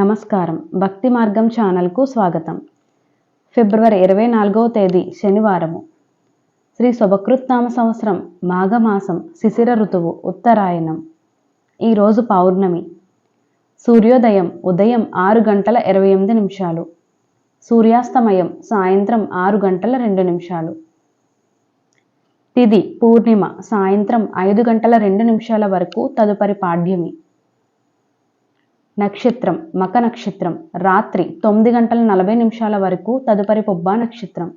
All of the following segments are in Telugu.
నమస్కారం. భక్తి మార్గం ఛానల్కు స్వాగతం. ఫిబ్రవరి 24వ తేదీ శనివారము. శ్రీ శుభకృత్నామ సంవత్సరం మాఘమాసం శిశిర ఋతువు ఉత్తరాయణం. ఈరోజు పౌర్ణమి. సూర్యోదయం ఉదయం 6:28. సూర్యాస్తమయం సాయంత్రం 6:02. తిథి పూర్ణిమ సాయంత్రం 5:02 వరకు, తదుపరి పాడ్యమి. నక్షత్రం మక నక్షత్రం రాత్రి 9:40 వరకు, తదుపరి పుబ్బా నక్షత్రం.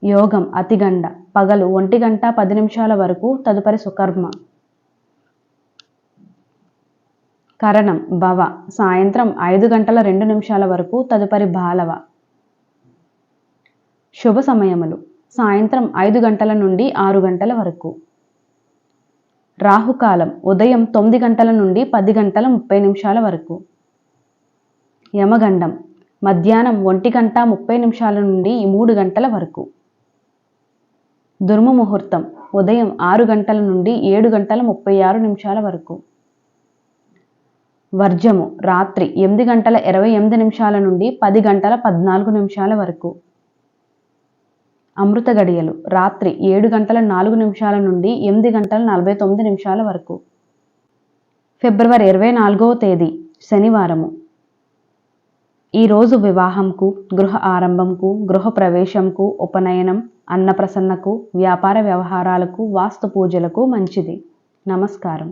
యోగం అతిగండ పగలు 1:10 వరకు, తదుపరి సుకర్మ. కరణం భవ సాయంత్రం 5:02 వరకు, తదుపరి బాలవ. శుభ సమయములు సాయంత్రం 5 గంటల నుండి 6 గంటల వరకు. రాహుకాలం ఉదయం 9 గంటల నుండి 10:30 వరకు. యమగండం మధ్యాహ్నం 1:30 నుండి 3 గంటల వరకు. దుర్మ ముహూర్తం ఉదయం 6 గంటల నుండి 7:36 వరకు. వర్జము రాత్రి 8:28 నుండి 10:14 వరకు. అమృత గడియలు రాత్రి 7:04 నుండి 8:49 వరకు. ఫిబ్రవరి 24వ తేదీ శనివారము. ఈరోజు వివాహంకు, గృహ ఆరంభంకు, గృహ ప్రవేశంకు, ఉపనయనం, అన్నప్రసన్నకు, వ్యాపార వ్యవహారాలకు, వాస్తు పూజలకు మంచిది. నమస్కారం.